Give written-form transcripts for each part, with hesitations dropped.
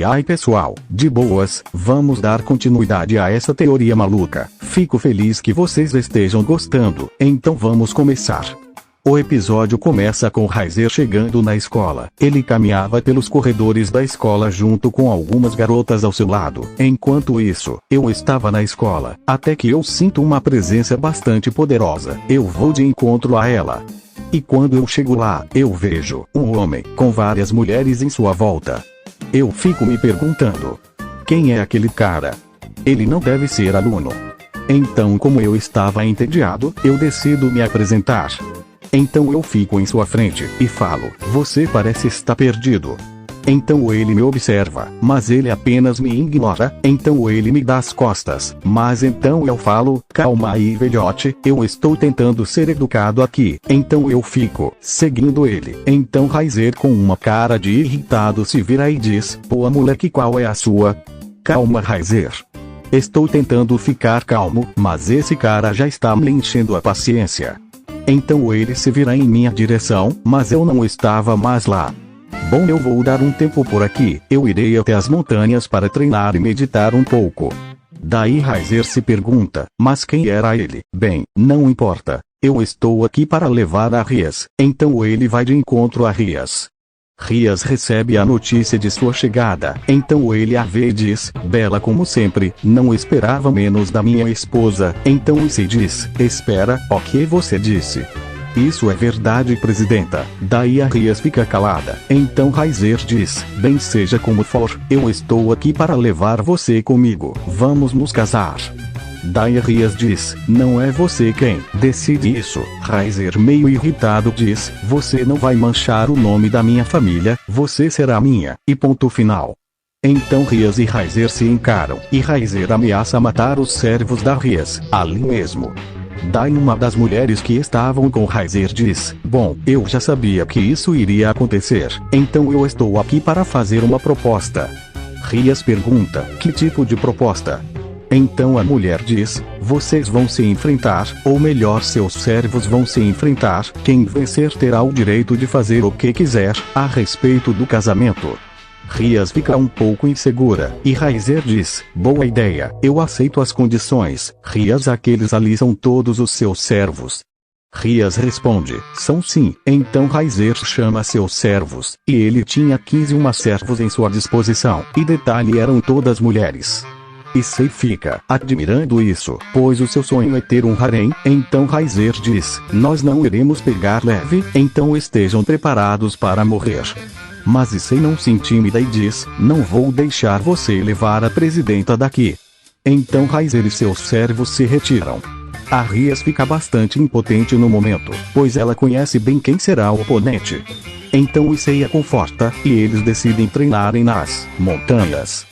Ai pessoal, de boas, vamos dar continuidade a essa teoria maluca. Fico feliz que vocês estejam gostando, então vamos começar. O episódio começa com Heiser chegando na escola. Ele caminhava pelos corredores da escola junto com algumas garotas ao seu lado. Enquanto isso, eu estava na escola, até que eu sinto uma presença bastante poderosa. Eu vou de encontro a ela. E quando eu chego lá, eu vejo um homem com várias mulheres em sua volta. Eu fico me perguntando: quem é aquele cara? Ele não deve ser aluno. Então, como eu estava entediado, eu decido me apresentar. Então eu fico em sua frente e falo: você parece estar perdido. Então ele me observa, mas ele apenas me ignora. Então ele me dá as costas, mas então eu falo: calma aí velhote, eu estou tentando ser educado aqui. Então eu fico seguindo ele. Então Heiser com uma cara de irritado se vira e diz: pô moleque, qual é a sua? Calma Heiser. Estou tentando ficar calmo, mas esse cara já está me enchendo a paciência. Então ele se vira em minha direção, mas eu não estava mais lá. Bom, eu vou dar um tempo por aqui, eu irei até as montanhas para treinar e meditar um pouco. Daí Heiser se pergunta: mas quem era ele? Bem, não importa, eu estou aqui para levar a Rias. Então ele vai de encontro a Rias. Rias recebe a notícia de sua chegada, então ele a vê e diz: bela como sempre, não esperava menos da minha esposa. Então se diz: espera, o que você disse? Isso é verdade presidenta. Daí a Rias fica calada. Então Heiser diz: bem, seja como for, eu estou aqui para levar você comigo, vamos nos casar. Daí Rias diz: não é você quem decide isso. Heiser meio irritado diz: você não vai manchar o nome da minha família, você será minha, e ponto final. Então Rias e Heiser se encaram, e Heiser ameaça matar os servos da Rias, ali mesmo. Daí uma das mulheres que estavam com Heiser diz: bom, eu já sabia que isso iria acontecer, então eu estou aqui para fazer uma proposta. Rias pergunta: que tipo de proposta? Então a mulher diz: vocês vão se enfrentar, ou melhor, seus servos vão se enfrentar. Quem vencer terá o direito de fazer o que quiser a respeito do casamento. Rias fica um pouco insegura, e Heiser diz: boa ideia, eu aceito as condições. Rias, aqueles ali são todos os seus servos? Rias responde: são sim. Então Heiser chama seus servos, e ele tinha 15 servos em sua disposição, e detalhe, eram todas mulheres. E Sei fica admirando isso, pois o seu sonho é ter um harém. Então Heiser diz: nós não iremos pegar leve, então estejam preparados para morrer. Mas Sei não se intimida e diz: não vou deixar você levar a presidenta daqui. Então Heiser e seus servos se retiram. A Rias fica bastante impotente no momento, pois ela conhece bem quem será o oponente. Então Sei a conforta, e eles decidem treinarem nas montanhas.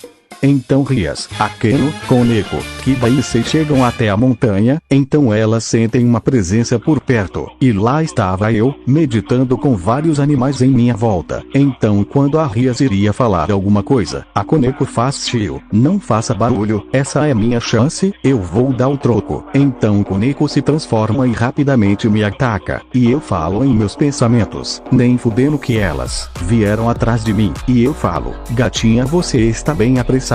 Então Rias, Akeno, Koneko, Kiba e Sei chegam até a montanha. Então elas sentem uma presença por perto, e lá estava eu, meditando com vários animais em minha volta. Então quando a Rias iria falar alguma coisa, a Koneko faz chill: não faça barulho, essa é minha chance, eu vou dar o troco. Então Koneko se transforma e rapidamente me ataca, e eu falo em meus pensamentos: nem fudendo que elas vieram atrás de mim. E eu falo: gatinha, você está bem apressada.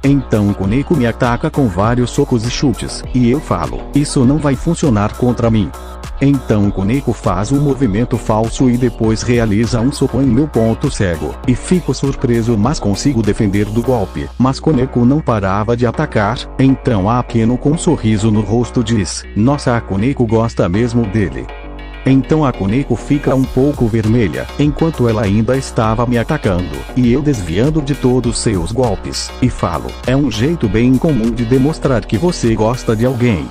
Então Koneko me ataca com vários socos e chutes, e eu falo: isso não vai funcionar contra mim. Então Koneko faz um movimento falso e depois realiza um soco em meu ponto cego, e fico surpreso, mas consigo defender do golpe. Mas Koneko não parava de atacar. Então a Akeno com um sorriso no rosto diz: nossa, a Koneko gosta mesmo dele. Então a Koneko fica um pouco vermelha, enquanto ela ainda estava me atacando, e eu desviando de todos seus golpes, e falo: é um jeito bem comum de demonstrar que você gosta de alguém.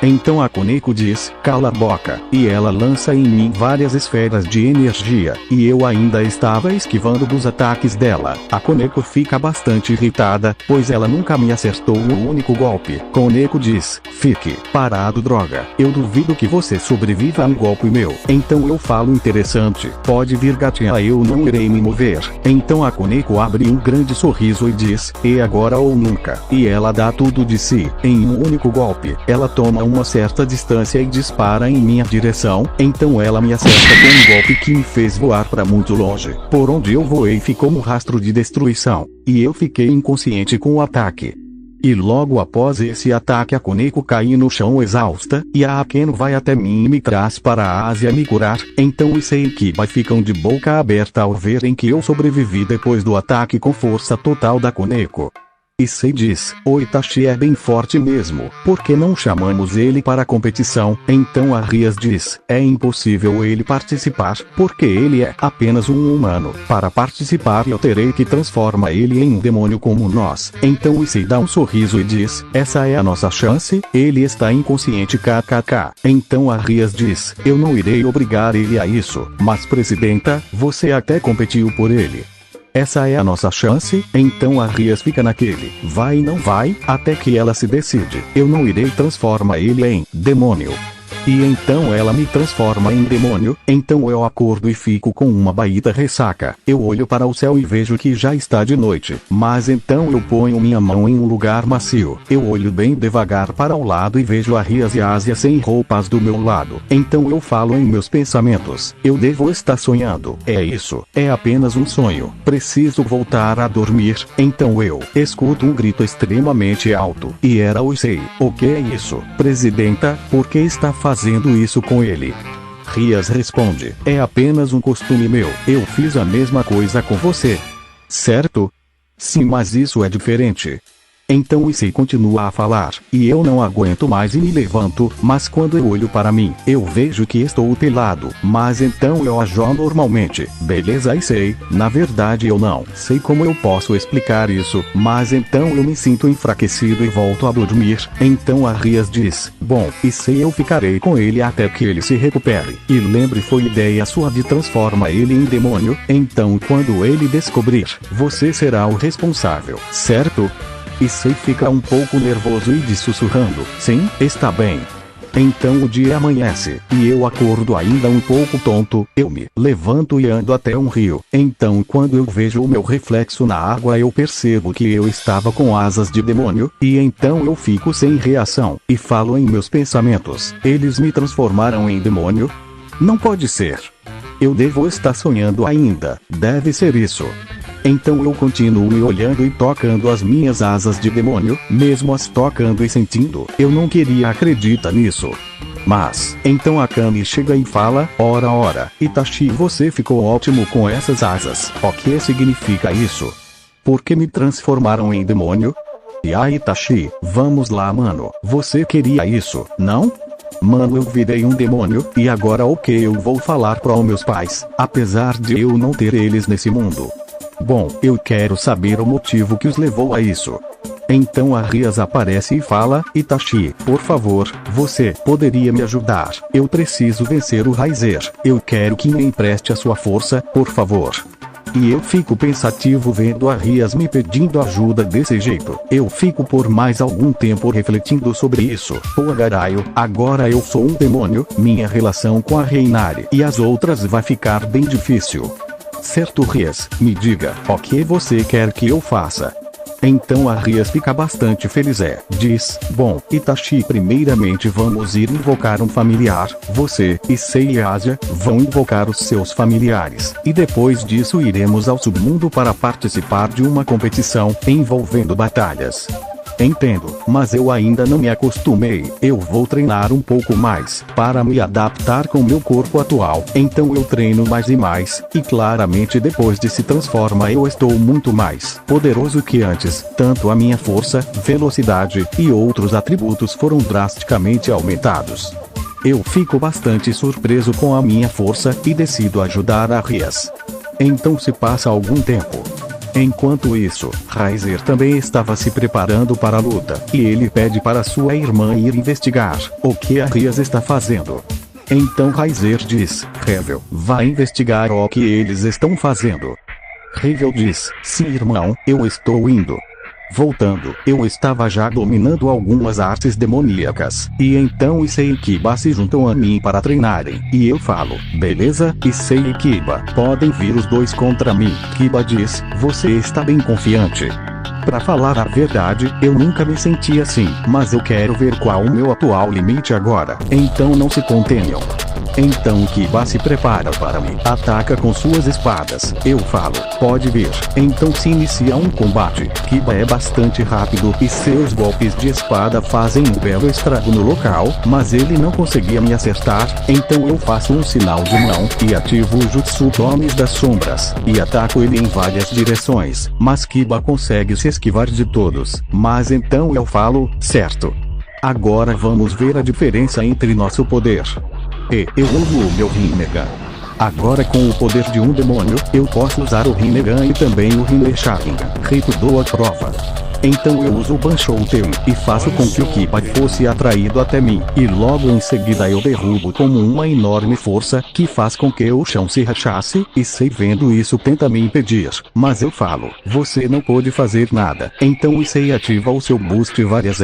Então a Koneko diz: cala a boca, e ela lança em mim várias esferas de energia, e eu ainda estava esquivando dos ataques dela. A Koneko fica bastante irritada, pois ela nunca me acertou um único golpe. Koneko diz: fique parado droga, eu duvido que você sobreviva a um golpe meu. Então eu falo: interessante, pode vir gatinha, eu não irei me mover. Então a Koneko abre um grande sorriso e diz: e agora ou nunca. E ela dá tudo de si, em um único golpe. Ela toma uma certa distância e dispara em minha direção, então ela me acerta com um golpe que me fez voar para muito longe. Por onde eu voei ficou um rastro de destruição, e eu fiquei inconsciente com o ataque. E logo após esse ataque a Koneko cai no chão exausta, e a Akeno vai até mim e me traz para a Ásia me curar, então Issei e Kiba ficam de boca aberta ao verem que eu sobrevivi depois do ataque com força total da Koneko. Issei diz, o Itachi é bem forte mesmo, por que não chamamos ele para a competição? Então a Rias diz, é impossível ele participar, porque ele é apenas um humano. Para participar eu terei que transformar ele em um demônio como nós. Então Issei dá um sorriso e diz, essa é a nossa chance, ele está inconsciente kkk. Então a Rias diz, eu não irei obrigar ele a isso, mas presidenta, você até competiu por ele. Essa é a nossa chance, então a Rias fica naquele, vai e não vai, até que ela se decide, eu não irei transformar ele em demônio. E então ela me transforma em demônio, então eu acordo e fico com uma baita ressaca. Eu olho para o céu e vejo que já está de noite, mas então eu ponho minha mão em um lugar macio. Eu olho bem devagar para o lado e vejo a Rias e a Ásia sem roupas do meu lado. Então eu falo em meus pensamentos, eu devo estar sonhando. É isso, é apenas um sonho. Preciso voltar a dormir. Então eu escuto um grito extremamente alto, e era o Issei. O que é isso? Presidenta, por que está fazendo isso com ele? Rias responde, é apenas um costume meu, eu fiz a mesma coisa com você. Certo? Sim, mas isso é diferente. Então Issei continua a falar, e eu não aguento mais e me levanto, mas quando eu olho para mim, eu vejo que estou pelado, mas então eu ajo normalmente. Beleza Issei, na verdade eu não sei como eu posso explicar isso, mas então eu me sinto enfraquecido e volto a dormir. Então a Rias diz, bom, Issei eu ficarei com ele até que ele se recupere. E lembre, foi ideia sua de transformar ele em demônio, então quando ele descobrir, você será o responsável, certo? Issei fica um pouco nervoso e diz sussurrando, sim, está bem. Então o dia amanhece, e eu acordo ainda um pouco tonto, eu me levanto e ando até um rio. Então quando eu vejo o meu reflexo na água eu percebo que eu estava com asas de demônio, e então eu fico sem reação, e falo em meus pensamentos, eles me transformaram em demônio? Não pode ser. Eu devo estar sonhando ainda, deve ser isso. Então eu continuo me olhando e tocando as minhas asas de demônio, mesmo as tocando e sentindo, eu não queria acreditar nisso. Mas, então a Kami chega e fala, ora, Itachi, você ficou ótimo com essas asas, o que significa isso? Por que me transformaram em demônio? E aí Itachi, vamos lá mano, você queria isso, não? Mano, eu virei um demônio, e agora o que eu vou falar para os meus pais, apesar de eu não ter eles nesse mundo? Bom, eu quero saber o motivo que os levou a isso. Então a Rias aparece e fala, Itachi, por favor, você poderia me ajudar, eu preciso vencer o Raizer, eu quero que me empreste a sua força, por favor. E eu fico pensativo vendo a Rias me pedindo ajuda desse jeito. Eu fico por mais algum tempo refletindo sobre isso. Pô caralho, agora eu sou um demônio, minha relação com a Reinari e as outras vai ficar bem difícil. Certo Rias, me diga, o que você quer que eu faça? Então a Rias fica bastante feliz diz, bom, Itachi, primeiramente vamos ir invocar um familiar, você, Issei e Ásia, vão invocar os seus familiares, e depois disso iremos ao submundo para participar de uma competição, envolvendo batalhas. Entendo, mas eu ainda não me acostumei, eu vou treinar um pouco mais, para me adaptar com meu corpo atual, então eu treino mais e mais, e claramente depois de se transforma eu estou muito mais poderoso que antes, tanto a minha força, velocidade, e outros atributos foram drasticamente aumentados. Eu fico bastante surpreso com a minha força, e decido ajudar a Rias. Então se passa algum tempo. Enquanto isso, Raizer também estava se preparando para a luta, e ele pede para sua irmã ir investigar o que a Rias está fazendo. Então Raizer diz, Revel, vai investigar o que eles estão fazendo. Revel diz, sim irmão, eu estou indo. Voltando, eu estava já dominando algumas artes demoníacas, e então Issei e Kiba se juntam a mim para treinarem, e eu falo, beleza, Issei e Kiba, podem vir os dois contra mim. Kiba diz, você está bem confiante? Pra falar a verdade, eu nunca me senti assim, mas eu quero ver qual o meu atual limite agora. Então não se contenham. Então Kiba se prepara para me ataca com suas espadas. Eu falo, pode vir. Então se inicia um combate. Kiba é bastante rápido e seus golpes de espada fazem um belo estrago no local, mas ele não conseguia me acertar. Então eu faço um sinal de mão e ativo o Jutsu Homens das Sombras e ataco ele em várias direções, mas Kiba consegue se esquivar de todos. Mas então eu falo, certo. Agora vamos ver a diferença entre nosso poder. E eu uso o meu Rinnegan. Agora com o poder de um demônio, eu posso usar o Rinnegan e também o Rinne Sharingan. Rito dou a prova. Então eu uso o Banshouten e faço com que o Kiba fosse atraído até mim, e logo em seguida eu derrubo como uma enorme força, que faz com que o chão se rachasse, e Sei vendo isso tenta me impedir, mas eu falo, você não pode fazer nada. Então Sei ativa o seu boost várias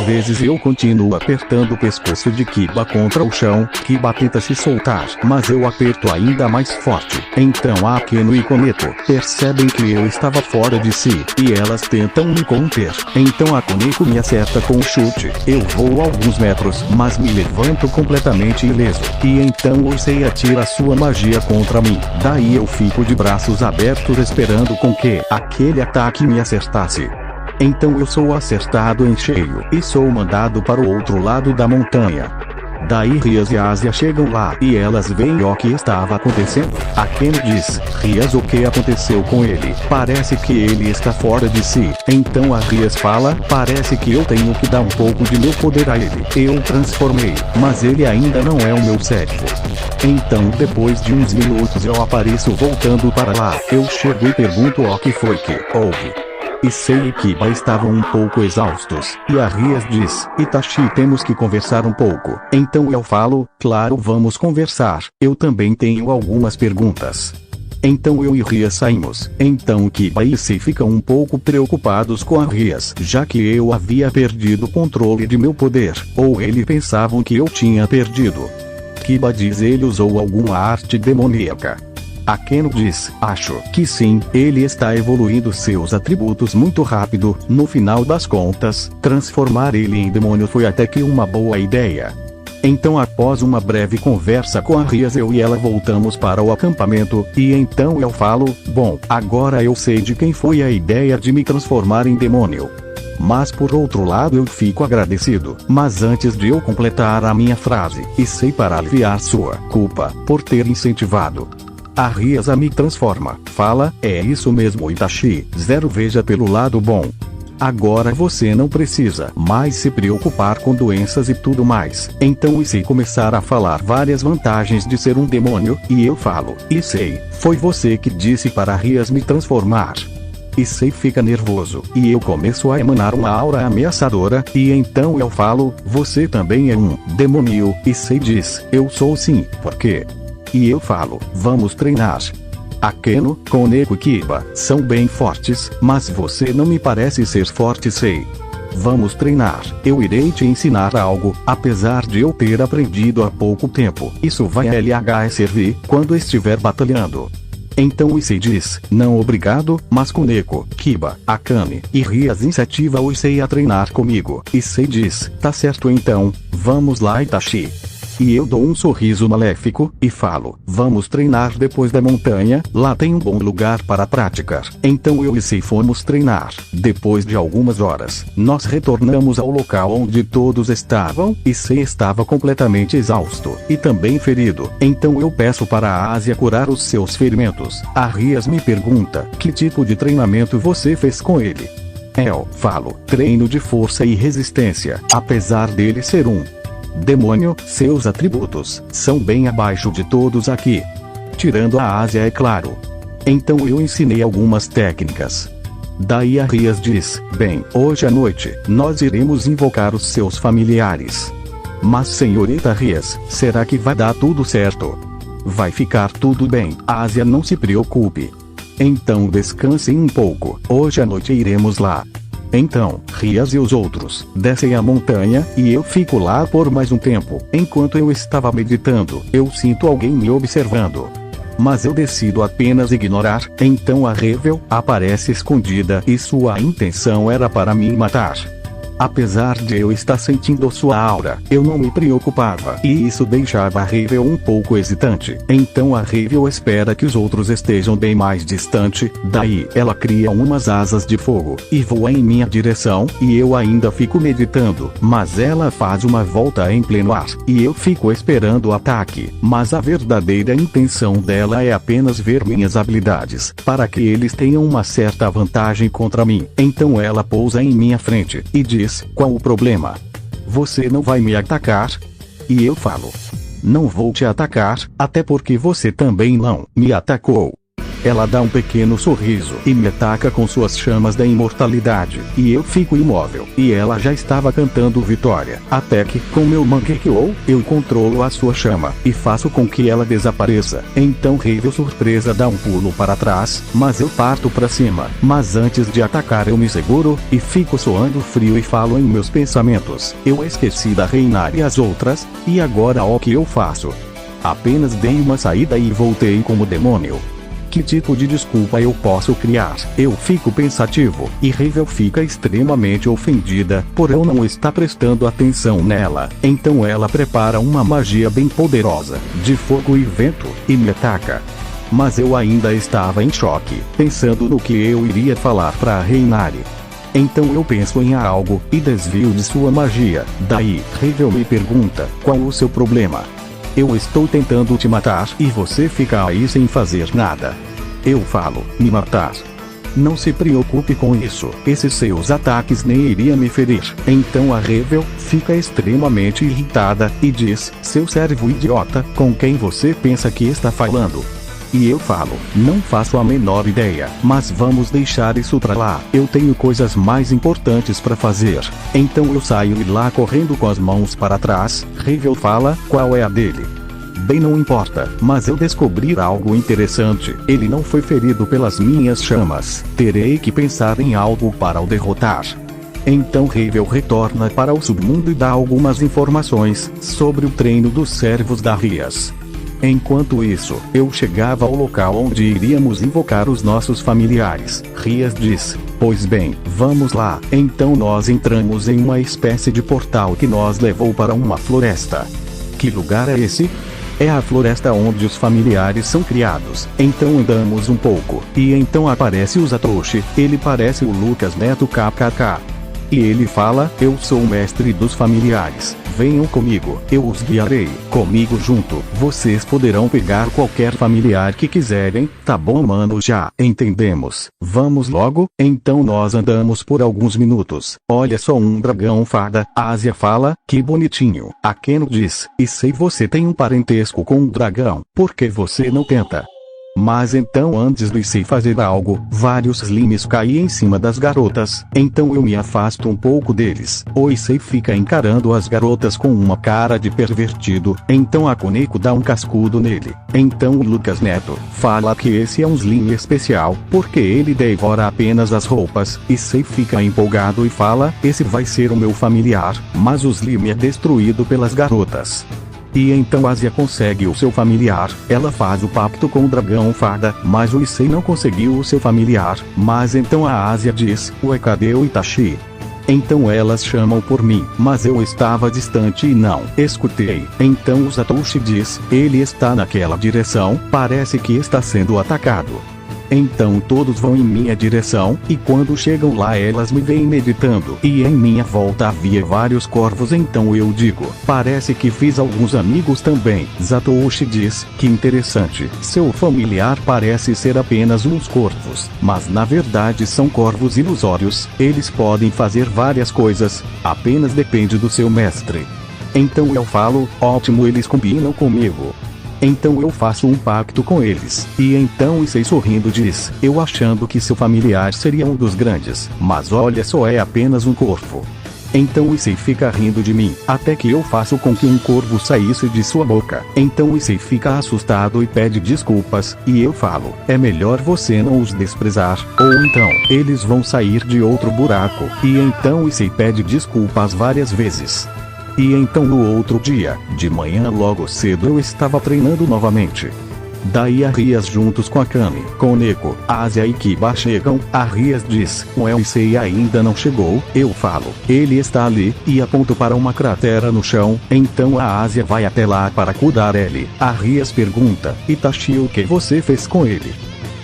vezes eu continuo apertando o pescoço de Kiba contra o chão. Kiba tenta se soltar, mas eu aperto ainda mais forte. Então Akeno e Koneko percebem que eu estava fora de si, e elas tentam me conter. Então a Koneko me acerta com um chute. Eu vou alguns metros, mas me levanto completamente ileso. E então o Sei atira sua magia contra mim. Daí eu fico de braços abertos esperando com que aquele ataque me acertasse. Então eu sou acertado em cheio e sou mandado para o outro lado da montanha. Daí Rias e Asia chegam lá e elas veem o que estava acontecendo. Akeno diz, Rias, o que aconteceu com ele? Parece que ele está fora de si. Então a Rias fala, parece que eu tenho que dar um pouco de meu poder a ele. Eu o transformei, mas ele ainda não é o meu cérebro. Então depois de uns minutos eu apareço voltando para lá. Eu chego e pergunto o que foi que houve. E Sei e Kiba estavam um pouco exaustos, e a Rias diz, Itachi, temos que conversar um pouco. Então eu falo, claro, vamos conversar, eu também tenho algumas perguntas. Então eu e Rias saímos. Então Kiba e Sei ficam um pouco preocupados com a Rias, já que eu havia perdido o controle de meu poder, ou eles pensavam que eu tinha perdido. Kiba diz ele usou alguma arte demoníaca. Akeno diz, acho que sim, ele está evoluindo seus atributos muito rápido. No final das contas, transformar ele em demônio foi até que uma boa ideia. Então após uma breve conversa com a Rias, eu e ela voltamos para o acampamento, e então eu falo, bom, agora eu sei de quem foi a ideia de me transformar em demônio. Mas por outro lado eu fico agradecido. Mas antes de eu completar a minha frase, e sei para aliviar sua culpa por ter incentivado a Rias a me transforma, fala, é isso mesmo Itachi, veja pelo lado bom. Agora você não precisa mais se preocupar com doenças e tudo mais. Então Sei começar a falar várias vantagens de ser um demônio, e eu falo, Sei, foi você que disse para Rias me transformar. Sei fica nervoso, e eu começo a emanar uma aura ameaçadora, e então eu falo, você também é um demônio, Sei diz, eu sou sim, por quê? E eu falo, vamos treinar. Akeno, Koneko e Kiba são bem fortes, mas você não me parece ser forte, Sei. Vamos treinar, eu irei te ensinar algo, apesar de eu ter aprendido há pouco tempo. Isso vai lhe servir quando estiver batalhando. Então Sei diz, não obrigado, mas Koneko, Kiba, Akane e Rias incentiva o Sei a treinar comigo. Sei diz, tá certo então, vamos lá Itachi. E eu dou um sorriso maléfico, e falo, vamos treinar depois da montanha, lá tem um bom lugar para praticar. Então eu e Sei fomos treinar. Depois de algumas horas, nós retornamos ao local onde todos estavam, e Sei estava completamente exausto, e também ferido. Então eu peço para a Asia curar os seus ferimentos. A Rias me pergunta, que tipo de treinamento você fez com ele? Eu falo, treino de força e resistência, apesar dele ser um demônio, seus atributos são bem abaixo de todos aqui. Tirando a Ásia, é claro. Então eu ensinei algumas técnicas. Daí a Rias diz, bem, hoje à noite, nós iremos invocar os seus familiares. Mas senhorita Rias, será que vai dar tudo certo? Vai ficar tudo bem, Ásia, não se preocupe. Então descansem um pouco, hoje à noite iremos lá. Então, Rias e os outros descem a montanha, e eu fico lá por mais um tempo. Enquanto eu estava meditando, eu sinto alguém me observando. mas eu decido apenas ignorar. Então a Revel aparece escondida e sua intenção era para me matar. Apesar de eu estar sentindo sua aura, eu não me preocupava, e isso deixava a Revel um pouco hesitante. Então a Revel espera que os outros estejam bem mais distante, daí ela cria umas asas de fogo, e voa em minha direção, e eu ainda fico meditando, mas ela faz uma volta em pleno ar, e eu fico esperando o ataque, mas a verdadeira intenção dela é apenas ver minhas habilidades, para que eles tenham uma certa vantagem contra mim. Então ela pousa em minha frente, e diz: qual o problema? Você não vai me atacar? E eu falo: não vou te atacar, até porque você também não me atacou. Ela dá um pequeno sorriso e me ataca com suas chamas da imortalidade, e eu fico imóvel, e ela já estava cantando vitória, até que, com meu Mangekyo, eu controlo a sua chama, e faço com que ela desapareça. Então Revel surpresa dá um pulo para trás, mas eu parto para cima, mas antes de atacar eu me seguro, e fico soando frio e falo em meus pensamentos: eu esqueci da Reinar e as outras, e agora o que eu faço? Apenas dei uma saída e voltei como demônio. Que tipo de desculpa eu posso criar? Eu fico pensativo, e Revel fica extremamente ofendida, por eu não estar prestando atenção nela. Então ela prepara uma magia bem poderosa, de fogo e vento, e me ataca. Mas eu ainda estava em choque, pensando no que eu iria falar para Reinari. Então eu penso em algo, e desvio de sua magia. Daí, Revel me pergunta: qual o seu problema? Eu estou tentando te matar e você fica aí sem fazer nada. Eu falo: me matar? Não se preocupe com isso, esses seus ataques nem iriam me ferir. Então a Revel fica extremamente irritada, e diz: seu servo idiota, com quem você pensa que está falando? E eu falo: não faço a menor ideia, mas vamos deixar isso pra lá, eu tenho coisas mais importantes pra fazer. Então eu saio e lá correndo com as mãos para trás. Revel fala: qual é a dele? Bem, não importa, mas eu descobri algo interessante, ele não foi ferido pelas minhas chamas, terei que pensar em algo para o derrotar. Então Revel retorna para o submundo e dá algumas informações sobre o treino dos servos da Rias. Enquanto isso, eu chegava ao local onde iríamos invocar os nossos familiares. Rias diz: pois bem, vamos lá. Então nós entramos em uma espécie de portal que nos levou para uma floresta. Que lugar é esse? É a floresta onde os familiares são criados. Então andamos um pouco, e então aparece o Satoshi, ele parece o Lucas Neto KKK. E ele fala: eu sou o mestre dos familiares, venham comigo, eu os guiarei. Comigo junto, vocês poderão pegar qualquer familiar que quiserem, tá bom mano? Já entendemos, vamos logo. Então nós andamos por alguns minutos. Olha só, um dragão fada. A Ásia fala: que bonitinho. A Keno diz: e sei você tem um parentesco com um dragão, por que você não tenta? Mas então, antes de Issei fazer algo, vários slimes caem em cima das garotas, então eu me afasto um pouco deles. O Issei fica encarando as garotas com uma cara de pervertido, então a Koneko dá um cascudo nele. Então o Lucas Neto fala que esse é um slim especial, porque ele devora apenas as roupas. Issei fica empolgado e fala: esse vai ser o meu familiar, mas o slim é destruído pelas garotas. E então Ásia consegue o seu familiar, ela faz o pacto com o dragão fada, mas o Issei não conseguiu o seu familiar, mas então a Ásia diz: ué, cadê o Itachi? Então elas chamam por mim, mas eu estava distante e não escutei. Então o Satoshi diz: ele está naquela direção, parece que está sendo atacado. Então todos vão em minha direção, e quando chegam lá elas me veem meditando, e em minha volta havia vários corvos. Então eu digo: parece que fiz alguns amigos também. Satoshi diz: que interessante, seu familiar parece ser apenas uns corvos, mas na verdade são corvos ilusórios, eles podem fazer várias coisas, apenas depende do seu mestre. Então eu falo: ótimo, eles combinam comigo. Então eu faço um pacto com eles. E então Issei sorrindo diz: eu achando que seu familiar seria um dos grandes, mas olha só, é apenas um corvo. Então Issei fica rindo de mim, até que eu faço com que um corvo saísse de sua boca. Então Issei fica assustado e pede desculpas, e eu falo: é melhor você não os desprezar, ou então eles vão sair de outro buraco. E então Issei pede desculpas várias vezes. E então no outro dia, de manhã logo cedo eu estava treinando novamente. Daí a Rias juntos com Akane, Koneko, Asia e Kiba chegam. A Rias diz, o Issei ainda não chegou. Eu falo, ele está ali, e aponto para uma cratera no chão. Então a Asia vai até lá para cuidar ele. A Rias pergunta, Itachi, o que você fez com ele?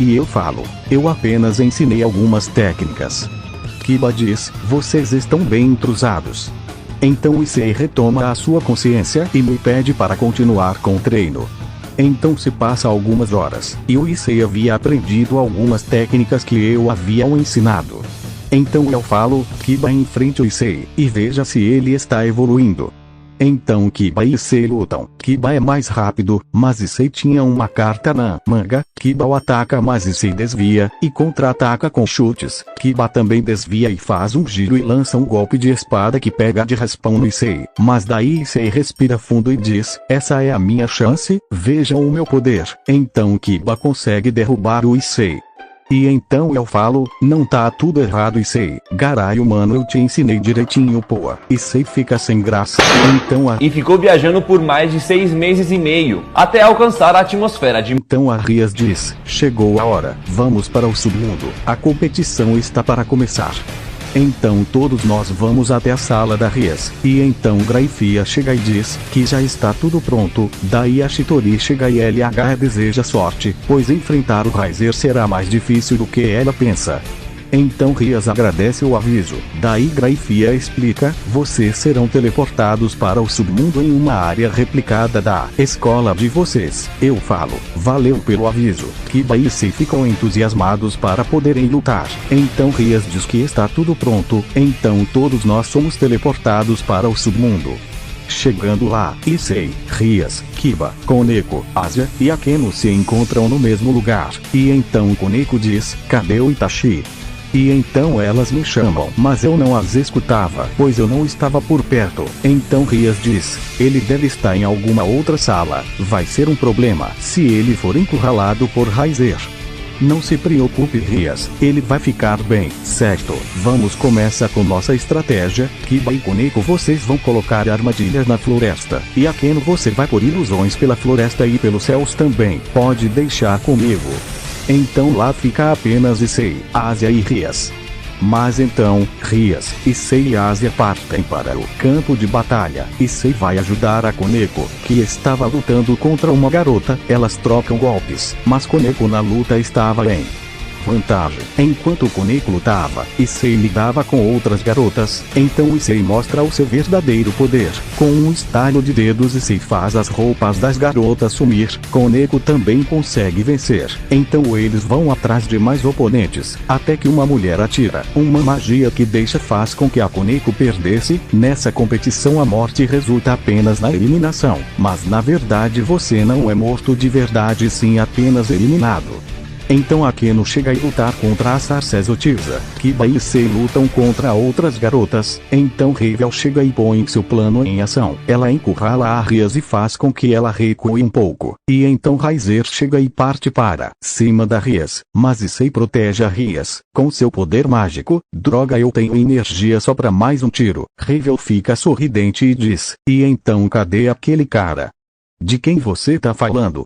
E eu falo, eu apenas ensinei algumas técnicas. Kiba diz, vocês estão bem intrusados. Então Issei retoma a sua consciência e me pede para continuar com o treino. Então se passa algumas horas, e o Issei havia aprendido algumas técnicas que eu havia ensinado. Então eu falo, Kiba enfrente o Issei, e veja se ele está evoluindo. Então Kiba e Issei lutam. Kiba é mais rápido, mas Issei tinha uma carta na manga. Kiba o ataca, mas Issei desvia, e contra-ataca com chutes. Kiba também desvia e faz um giro e lança um golpe de espada que pega de raspão no Issei. Mas daí Issei respira fundo e diz, essa é a minha chance, vejam o meu poder. Então Kiba consegue derrubar o Issei. E então eu falo, não tá tudo errado Issei. Garai mano, eu te ensinei direitinho poa. Issei fica sem graça. Então E ficou viajando por mais de 6 meses e meio, até alcançar a atmosfera de... Então a Rias diz, chegou a hora, vamos para o submundo. A competição está para começar. Então todos nós vamos até a sala da Rias. E então Graifia chega e diz, que já está tudo pronto. Daí a Shitori chega e LH deseja sorte, pois enfrentar o Raizer será mais difícil do que ela pensa. Então Rias agradece o aviso. Daí Graifia explica, vocês serão teleportados para o submundo em uma área replicada da escola de vocês. Eu falo, valeu pelo aviso. Kiba e Issei ficam entusiasmados para poderem lutar. Então Rias diz que está tudo pronto, então todos nós somos teleportados para o submundo. Chegando lá, Issei, Rias, Kiba, Koneko, Asia e Akeno se encontram no mesmo lugar. E então Koneko diz, cadê o Itachi? E então elas me chamam, mas eu não as escutava, pois eu não estava por perto. Então Rias diz, ele deve estar em alguma outra sala. Vai ser um problema se ele for encurralado por Raizer. Não se preocupe Rias, ele vai ficar bem, certo? Vamos começar com nossa estratégia. Kiba e Koneko vocês vão colocar armadilhas na floresta. E Akeno você vai pôr ilusões pela floresta e pelos céus também. Pode deixar comigo. Então lá fica apenas Issei, Asia e Rias. Mas então, Rias, Issei e Asia partem para o campo de batalha. Issei vai ajudar a Koneko, que estava lutando contra uma garota. Elas trocam golpes, mas Koneko na luta estava em vantagem. Enquanto Koneko lutava, Issei lidava com outras garotas. Então Issei mostra o seu verdadeiro poder. Com um estalo de dedos Issei faz as roupas das garotas sumir. Koneko também consegue vencer. Então eles vão atrás de mais oponentes, até que uma mulher atira uma magia que faz com que a Koneko perdesse. Nessa competição a morte resulta apenas na eliminação. Mas na verdade você não é morto de verdade, sim apenas eliminado. Então Akeno chega e lutar contra a sacerdotisa. Kiba e Issei lutam contra outras garotas. Então Rivel chega e põe seu plano em ação. Ela encurrala a Rias e faz com que ela recue um pouco. E então Raizer chega e parte para cima da Rias. Mas Issei protege a Rias com seu poder mágico. Droga, eu tenho energia só pra mais um tiro. Rivel fica sorridente e diz, e então cadê aquele cara? De quem você tá falando?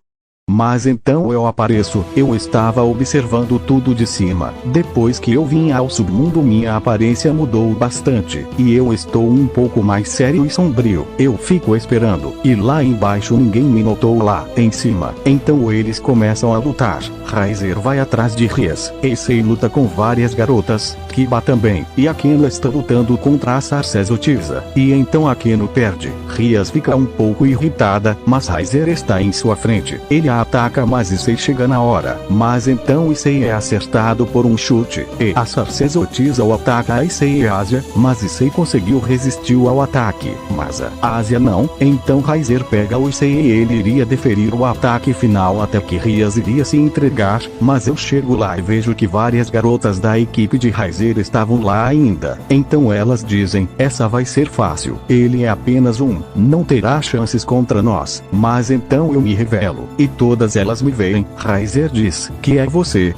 Mas então eu apareço. Eu estava observando tudo de cima. Depois que eu vim ao submundo minha aparência mudou bastante. E eu estou um pouco mais sério e sombrio. Eu fico esperando. E lá embaixo ninguém me notou lá em cima. Então eles começam a lutar. Raizer vai atrás de Rias. Issei luta com várias garotas. Kiba também. E Akeno está lutando contra a sacerdotisa. E então Akeno perde. Rias fica um pouco irritada, mas Raizer está em sua frente. Ele a ataca, mas Issei chega na hora. Mas então Issei é acertado por um chute. E a sacerdotisa o ataca a Issei e Asia, mas Issei conseguiu resistir ao ataque. Mas a Asia não. Então Raizer pega o Issei e ele iria deferir o ataque final até que Rias iria se entregar. Mas eu chego lá e vejo que várias garotas da equipe de Raizer estavam lá ainda. Então elas dizem, essa vai ser fácil. Ele é apenas um. Não terá chances contra nós. Mas então eu me revelo. E todas elas me veem. Raizer diz, que é você?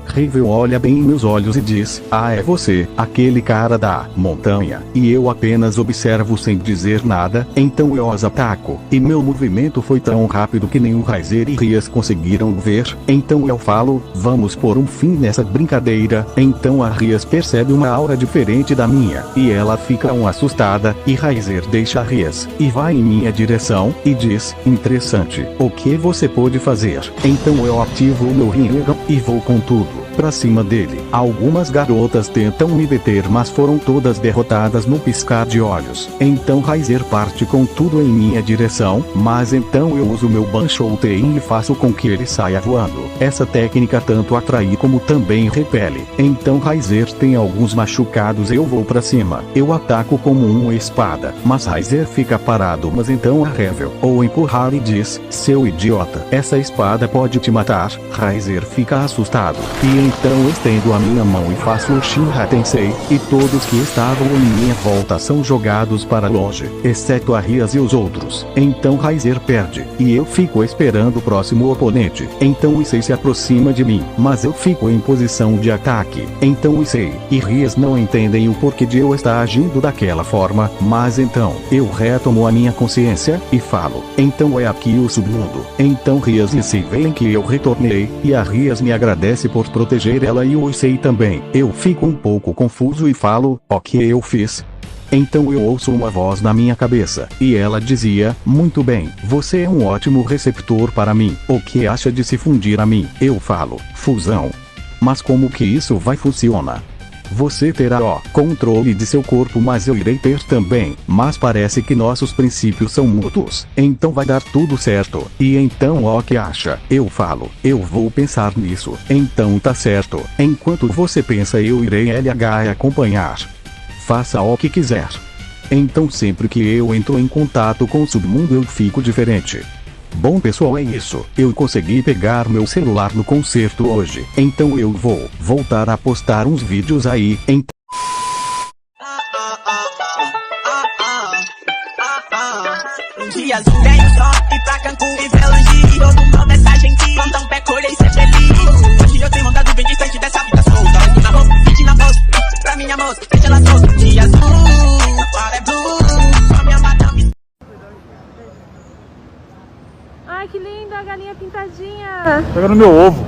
Rivel olha bem em meus olhos e diz: ah, é você, aquele cara da montanha. E eu apenas observo sem dizer nada, então eu os ataco. E meu movimento foi tão rápido que nem o Raizer e Rias conseguiram ver. Então eu falo: vamos pôr um fim nessa brincadeira. Então a Rias percebe uma aura diferente da minha, e ela fica assustada, e Raizer deixa a Rias, e vai em minha direção, e diz: interessante, o que você pode fazer? Então eu ativo o meu Rinnegan, e vou com tudo pra cima dele. Algumas garotas tentam me deter, mas foram todas derrotadas no piscar de olhos. Então Raizer parte com tudo em minha direção, mas então eu uso meu Banshoutein e faço com que ele saia voando. Essa técnica tanto atrai como também repele. Então Raizer tem alguns machucados, eu vou pra cima. Eu ataco como uma espada, mas Raizer fica parado, mas então a Revel ou empurrar e diz: seu idiota, essa espada pode te matar. Raizer fica assustado, e então estendo a minha mão e faço o Shinra Tensei, e todos que estavam em minha volta são jogados para longe, exceto a Rias e os outros. Então Raizer perde, e eu fico esperando o próximo oponente. Então Issei se aproxima de mim, mas eu fico em posição de ataque. Então Issei e Rias não entendem o porquê de eu estar agindo daquela forma, mas então eu retomo a minha consciência, e falo: então é aqui o submundo. Então Rias e Issei veem que eu retornei, e a Rias me agradece por proteger ela e o Issei também. Eu fico um pouco confuso e falo: o que eu fiz? Então eu ouço uma voz na minha cabeça, e ela dizia: muito bem, você é um ótimo receptor para mim. O que acha de se fundir a mim? Eu falo: fusão. Mas como que isso vai funcionar? Você terá o controle de seu corpo, mas eu irei ter também. Mas parece que nossos princípios são mútuos. Então vai dar tudo certo. E então o que acha? Eu falo: eu vou pensar nisso. Então tá certo. Enquanto você pensa, eu irei LH acompanhar. Faça o que quiser. Então sempre que eu entro em contato com o submundo eu fico diferente. Bom pessoal, é isso. Eu consegui pegar meu celular no concerto hoje. Então eu vou voltar a postar uns vídeos aí. Dias velho só e pra Cancún e Velange. Todo mal dessa gente, quando um pé colher e ser feliz. Hoje eu tenho mandado bem distante dessa vida solta. Na mão, fit na bolsa, pra minha moça, deixa ela solta. Dia azul, agora é blue, com a minha madame. Ai, que linda a galinha pintadinha. Pega no meu ovo.